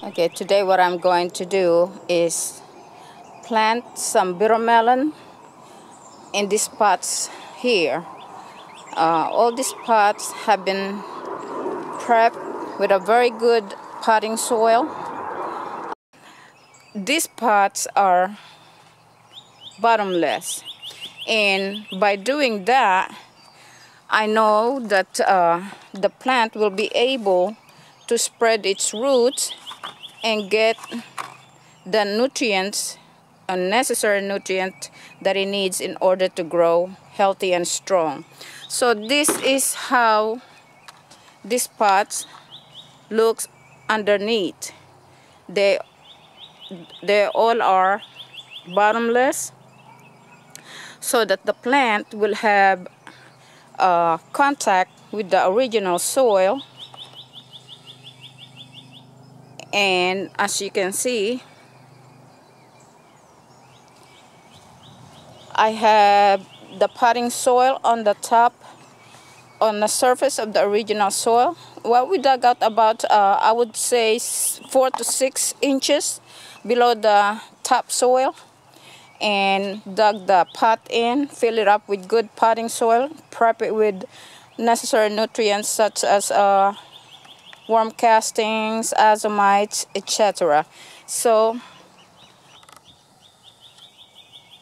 Okay, today what I'm going to do is plant some bittermelon in these pots here. All these pots have been prepped with a very good potting soil. These pots are bottomless, and by doing that, I know that the plant will be able to spread its roots and get the nutrients, unnecessary nutrient that it needs in order to grow healthy and strong. So this is how these pots looks underneath. They all are bottomless, so that the plant will have contact with the original soil. And as you can see, I have the potting soil on the top, on the surface of the original soil. Well, we dug out about, I would say, 4 to 6 inches below the top soil, and dug the pot in, fill it up with good potting soil, prep it with necessary nutrients such as worm castings, azomites, etc. So,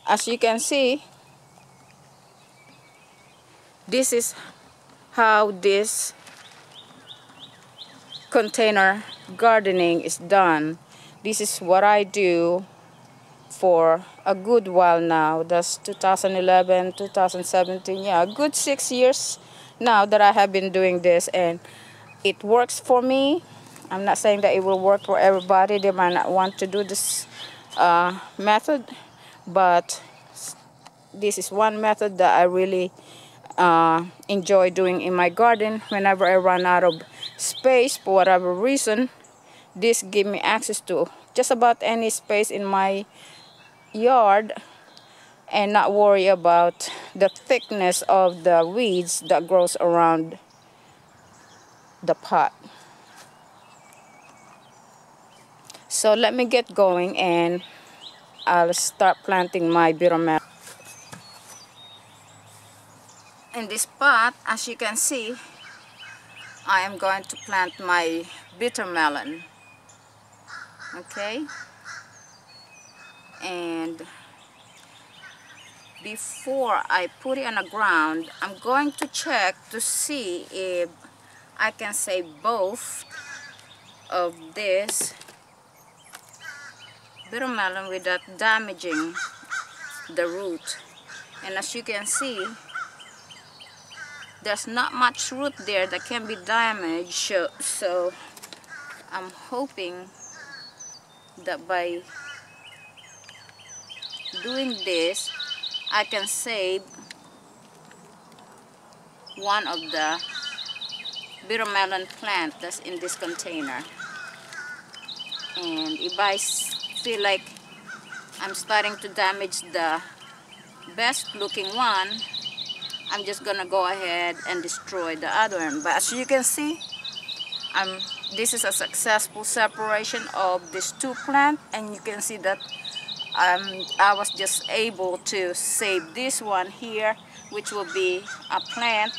as you can see, this is how this container gardening is done. This is what I do for a good while now. That's 2011, 2017, yeah, a good 6 years now that I have been doing this, and it works for me. I'm not saying that it will work for everybody. They might not want to do this method, but this is one method that I really enjoy doing in my garden. Whenever I run out of space for whatever reason, this gives me access to just about any space in my yard and not worry about the thickness of the weeds that grows around the pot. So let me get going and I'll start planting my bittermelon. In this pot, as you can see, I am going to plant my bittermelon. Okay? And before I put it on the ground, I'm going to check to see if I can save both of this bittermelon without damaging the root. And as you can see, there's not much root there that can be damaged, so I'm hoping that by doing this, I can save one of the bittermelon plant that's in this container. And if I feel like I'm starting to damage the best looking one, I'm just gonna go ahead and destroy the other one. But as you can see, this is a successful separation of these two plants, and you can see that I was just able to save this one here, which will be a plant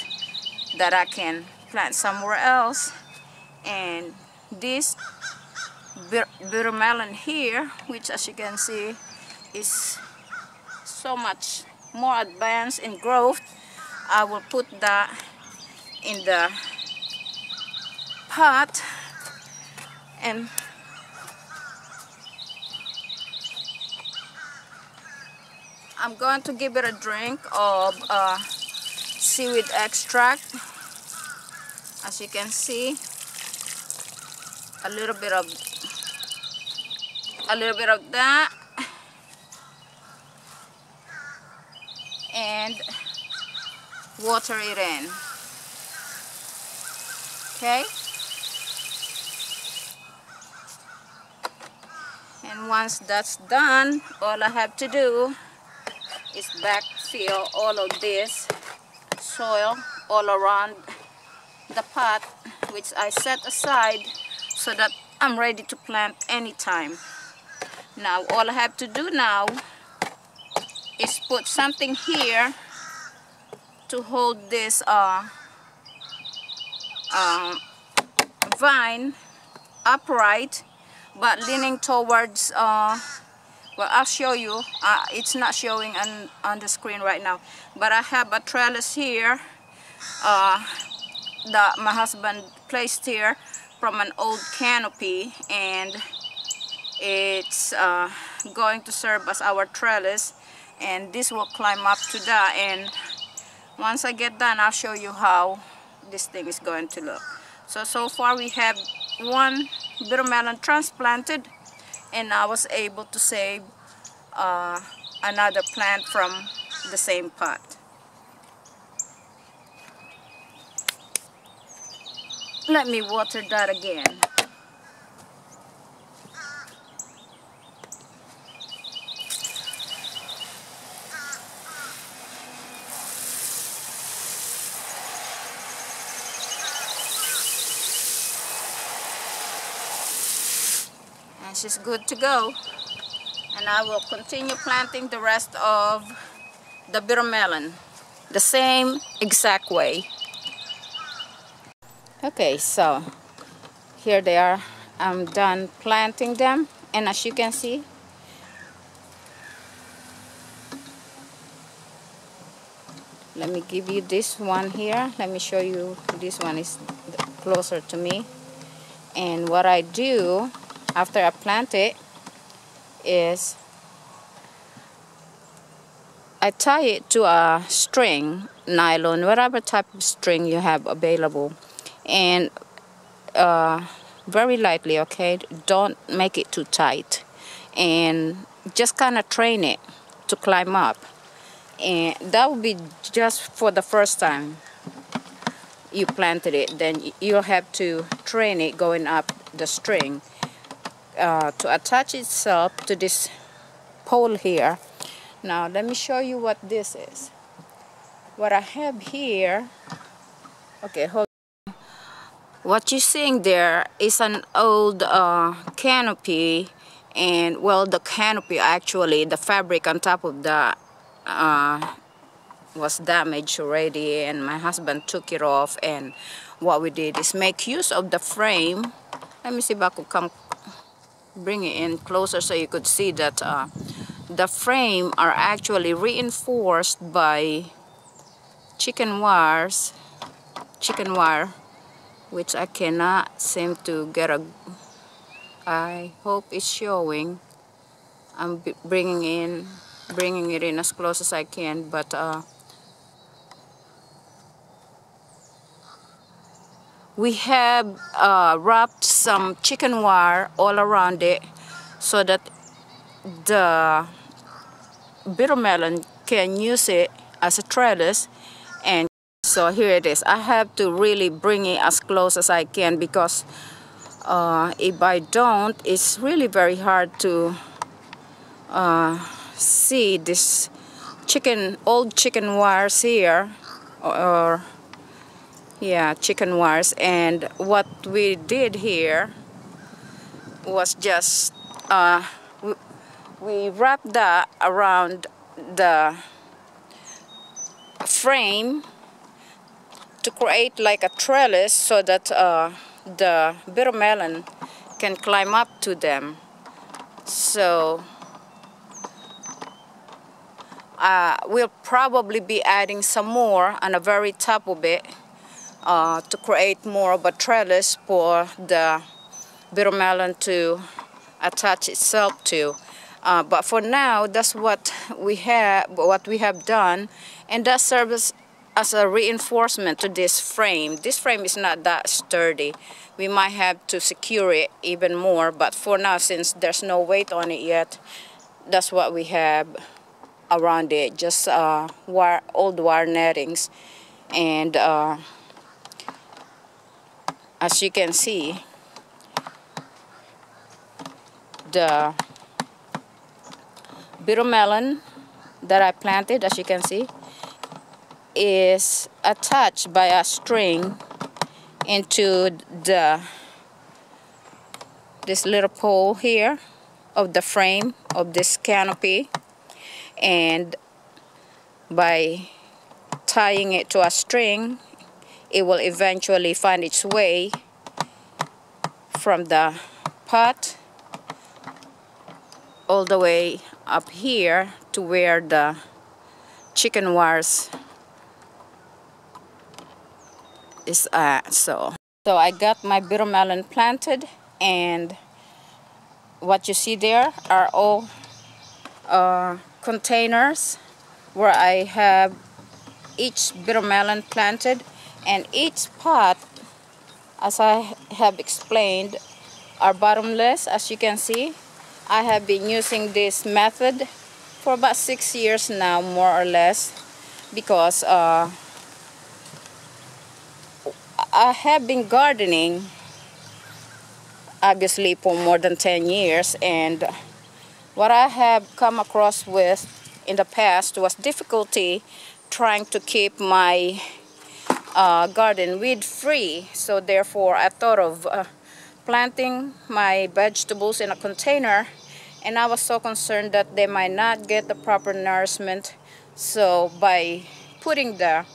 that I can plant somewhere else. And this bittermelon here, which as you can see is so much more advanced in growth, I will put that in the pot, and I'm going to give it a drink of seaweed extract. As you can see, a little bit of that, and water it in. Okay, and once that's done, all I have to do is backfill all of this soil all around the pot, which I set aside so that I'm ready to plant anytime. Now all I have to do now is put something here to hold this vine upright, but leaning towards well, I'll show you. It's not showing on the screen right now, but I have a trellis here that my husband placed here from an old canopy, and it's going to serve as our trellis, and this will climb up to that. And once I get done, I'll show you how this thing is going to look. So far we have one bittermelon transplanted, and I was able to save another plant from the same pot. Let me water that again. And she's good to go. And I will continue planting the rest of the bittermelon the same exact way. Okay, so here they are. I'm done planting them, and as you can see, let me give you this one here. Let me show you. This one is closer to me. And what I do after I plant it is I tie it to a string, nylon, whatever type of string you have available, and very lightly, okay? Don't make it too tight, and just kind of train it to climb up. And that will be just for the first time you planted it. Then you'll have to train it going up the string to attach itself to this pole here. Now let me show you what this is. What I have here, okay, hold on. What you're seeing there is an old canopy, and well, the canopy actually, the fabric on top of that was damaged already, and my husband took it off. And what we did is make use of the frame. Let me see if I could come bring it in closer so you could see that the frame are actually reinforced by chicken wire, which I cannot seem to get a. I hope it's showing. I'm bringing it in as close as I can, but we have wrapped some chicken wire all around it so that the bittermelon can use it as a trellis. And so here it is. I have to really bring it as close as I can, because if I don't, it's really very hard to see this old chicken wires here, or yeah, chicken wires. And what we did here was just we wrapped that around the frame to create like a trellis, so that the bittermelon can climb up to them. So we'll probably be adding some more on the very top of it to create more of a trellis for the bittermelon to attach itself to. But for now, that's what we have done, and that serves as a reinforcement to this frame. This frame is not that sturdy. We might have to secure it even more, but for now, since there's no weight on it yet, that's what we have around it, just old wire nettings. And as you can see, the bittermelon that I planted, as you can see, is attached by a string into the this little pole here of the frame of this canopy, and by tying it to a string, it will eventually find its way from the pot all the way up here to where the chicken wires is at. So I got my bittermelon planted, and what you see there are all containers where I have each bittermelon planted, and each pot, as I have explained, are bottomless. As you can see, I have been using this method for about 6 years now, more or less, because I have been gardening obviously for more than 10 years, and what I have come across with in the past was difficulty trying to keep my garden weed free. So therefore I thought of planting my vegetables in a container, and I was so concerned that they might not get the proper nourishment. So by putting the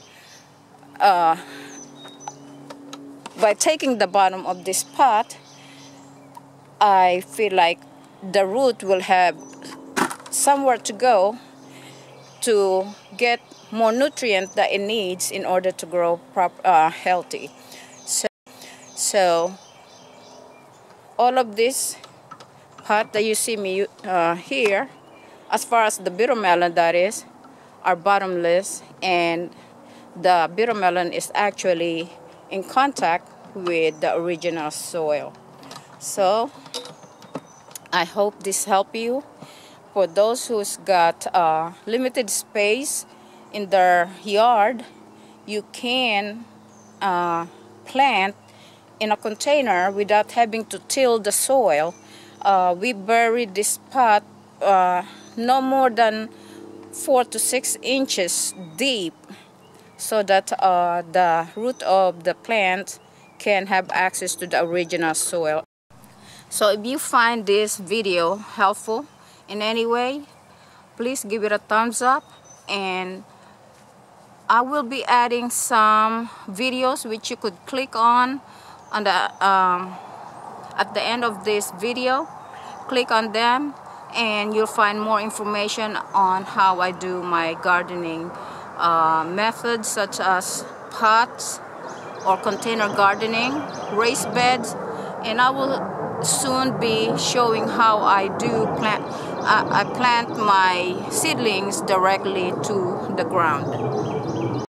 by taking the bottom of this pot, I feel like the root will have somewhere to go to get more nutrient that it needs in order to grow healthy. So all of this pot that you see me here, as far as the bittermelon that is, are bottomless, and the bittermelon is actually in contact with the original soil. So I hope this helped you. For those who's got limited space in their yard, you can plant in a container without having to till the soil. We buried this pot no more than 4 to 6 inches deep, so that the root of the plant can have access to the original soil. So if you find this video helpful in any way, please give it a thumbs up, and I will be adding some videos which you could click on the at the end of this video. Click on them and you'll find more information on how I do my gardening methods, such as pots or container gardening, raised beds, and I will soon be showing how I do plant. I plant my seedlings directly to the ground.